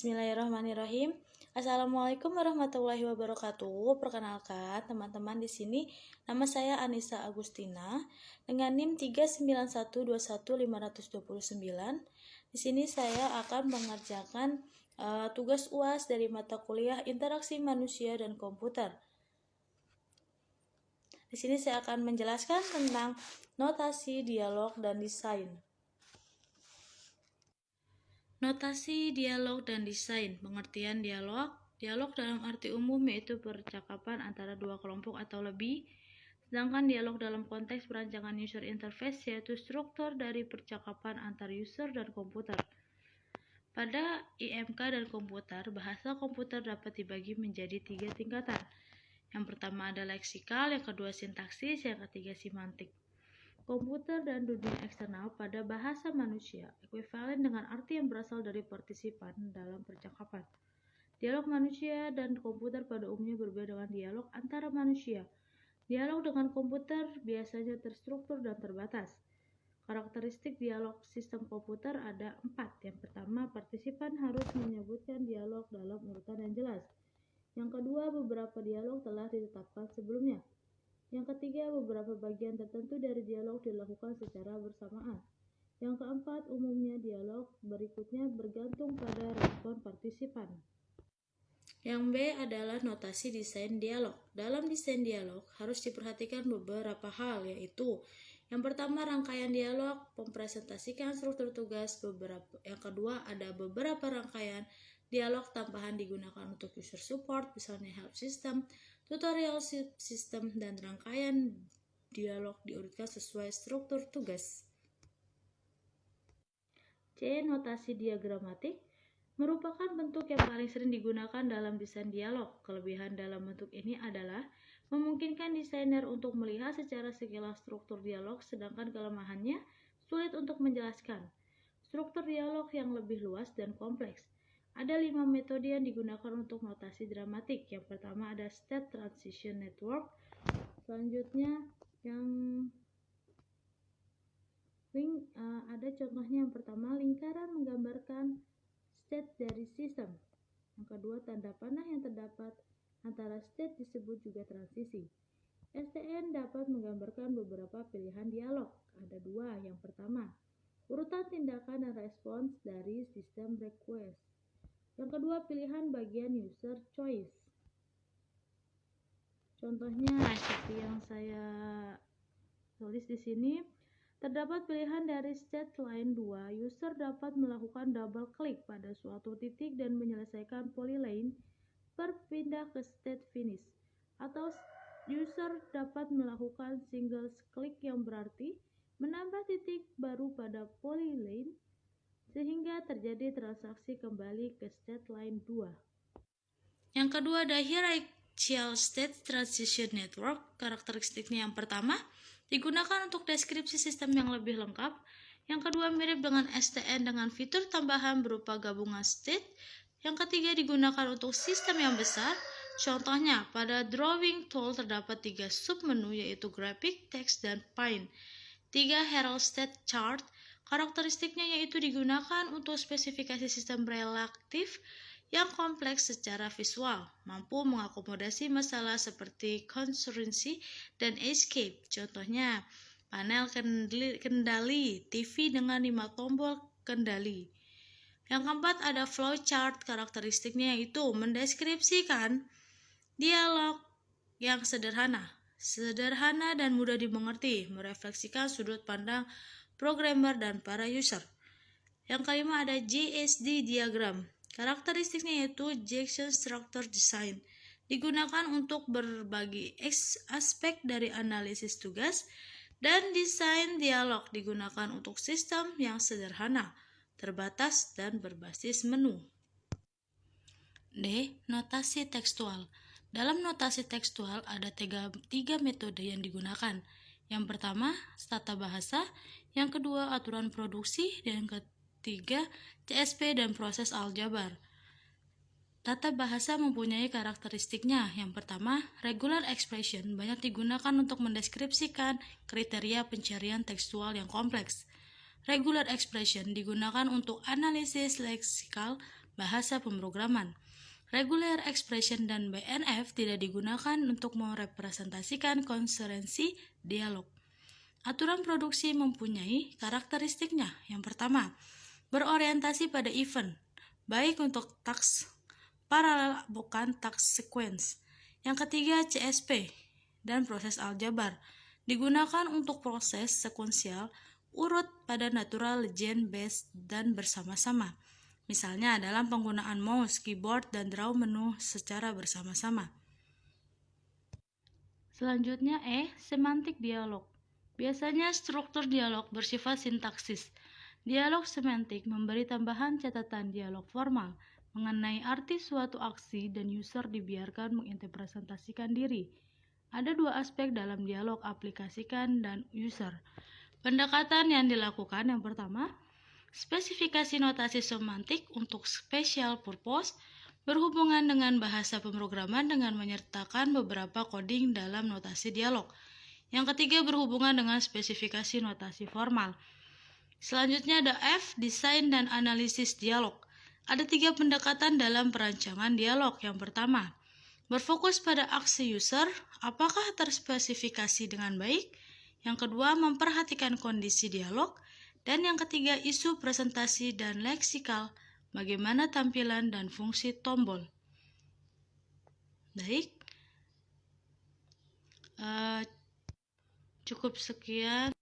Bismillahirrahmanirrahim. Assalamualaikum warahmatullahi wabarakatuh. Perkenalkan teman-teman, di sini nama saya Anissa Agustina dengan NIM 39121.529. Di sini saya akan mengerjakan tugas UAS dari mata kuliah Interaksi Manusia dan Komputer. Di sini saya akan menjelaskan tentang notasi, dialog, dan desain. Notasi, dialog, dan desain. Pengertian dialog. Dialog dalam arti umum yaitu percakapan antara dua kelompok atau lebih. Sedangkan dialog dalam konteks perancangan user interface yaitu struktur dari percakapan antar user dan komputer. Pada IMK dan komputer, bahasa komputer dapat dibagi menjadi 3 tingkatan. Yang pertama ada leksikal, yang kedua sintaksis, yang ketiga semantik. Komputer dan dunia eksternal pada bahasa manusia ekuivalen dengan arti yang berasal dari partisipan dalam percakapan. Dialog manusia dan komputer pada umumnya berbeda dengan dialog antara manusia. Dialog dengan komputer biasanya terstruktur dan terbatas. Karakteristik dialog sistem komputer ada 4. Yang pertama, partisipan harus menyebutkan dialog dalam urutan yang jelas. Yang kedua, beberapa dialog telah ditetapkan sebelumnya. Yang ketiga, beberapa bagian tertentu dari dialog dilakukan secara bersamaan. Yang keempat, umumnya dialog berikutnya bergantung pada respon partisipan. Yang B adalah notasi desain dialog. Dalam desain dialog harus diperhatikan beberapa hal, yaitu yang pertama, rangkaian dialog mempresentasikan struktur tugas. Yang kedua, ada beberapa rangkaian dialog tambahan digunakan untuk user support, misalnya help system, tutorial system, dan rangkaian dialog diurutkan sesuai struktur tugas. C. Notasi diagramatik merupakan bentuk yang paling sering digunakan dalam desain dialog. Kelebihan dalam bentuk ini adalah memungkinkan desainer untuk melihat secara sekilas struktur dialog, sedangkan kelemahannya sulit untuk menjelaskan struktur dialog yang lebih luas dan kompleks. Ada 5 metode yang digunakan untuk notasi dramatik. Yang pertama ada state transition network. Selanjutnya ada contohnya. Yang pertama, lingkaran menggambarkan state dari sistem. Yang kedua, tanda panah yang terdapat antara state disebut juga transisi. STN dapat menggambarkan beberapa pilihan dialog. Ada 2. Yang pertama, urutan tindakan dan respons dari sistem request. Yang kedua, pilihan bagian user choice. Contohnya seperti yang saya tulis di sini, terdapat pilihan dari state line 2. User dapat melakukan double klik pada suatu titik dan menyelesaikan polyline berpindah ke state finish. Atau user dapat melakukan single klik yang berarti menambah titik baru pada polyline sehingga terjadi transaksi kembali ke state line 2. Yang kedua ada hierarchical state transition network. Karakteristiknya yang pertama, digunakan untuk deskripsi sistem yang lebih lengkap. Yang kedua, mirip dengan STN dengan fitur tambahan berupa gabungan state. Yang ketiga, digunakan untuk sistem yang besar. Contohnya, pada drawing tool terdapat 3 submenu yaitu graphic, text, dan paint. 3. Herald state chart. Karakteristiknya yaitu digunakan untuk spesifikasi sistem relatif yang kompleks secara visual, mampu mengakomodasi masalah seperti concurrency dan escape. Contohnya, panel kendali TV dengan 5 tombol kendali. Yang keempat ada flowchart. Karakteristiknya yaitu mendeskripsikan dialog yang sederhana dan mudah dimengerti, merefleksikan sudut pandang programmer dan para user. Yang kelima ada JSD diagram. Karakteristiknya yaitu Jackson Structure Design. Digunakan untuk berbagi aspek dari analisis tugas dan desain dialog. Digunakan untuk sistem yang sederhana, terbatas, dan berbasis menu. D. Notasi tekstual. Dalam notasi tekstual ada 3 metode yang digunakan. Yang pertama, tata bahasa. Yang kedua, aturan produksi. Dan yang ketiga, CSP dan proses aljabar. Tata bahasa mempunyai karakteristiknya. Yang pertama, regular expression banyak digunakan untuk mendeskripsikan kriteria pencarian tekstual yang kompleks. Regular expression digunakan untuk analisis leksikal bahasa pemrograman. Regular expression dan BNF tidak digunakan untuk merepresentasikan konserensi dialog. Aturan produksi mempunyai karakteristiknya. Yang pertama, berorientasi pada event, baik untuk task paralel bukan task sequence. Yang ketiga, CSP dan proses aljabar digunakan untuk proses sekuensial urut pada natural legend based dan bersama-sama. Misalnya dalam penggunaan mouse, keyboard, dan draw menu secara bersama-sama. Selanjutnya semantik dialog. Biasanya struktur dialog bersifat sintaksis. Dialog semantik memberi tambahan catatan dialog formal mengenai arti suatu aksi dan user dibiarkan menginterpretasikan diri. Ada dua aspek dalam dialog aplikasikan dan user. Pendekatan yang dilakukan yang pertama, spesifikasi notasi semantik untuk special purpose berhubungan dengan bahasa pemrograman dengan menyertakan beberapa coding dalam notasi dialog. Yang ketiga berhubungan dengan spesifikasi notasi formal. Selanjutnya ada F, desain dan analisis dialog. Ada 3 pendekatan dalam perancangan dialog. Yang pertama, berfokus pada aksi user, apakah terspesifikasi dengan baik. Yang kedua, memperhatikan kondisi dialog. Dan yang ketiga, isu presentasi dan leksikal, bagaimana tampilan dan fungsi tombol. Baik, cukup sekian.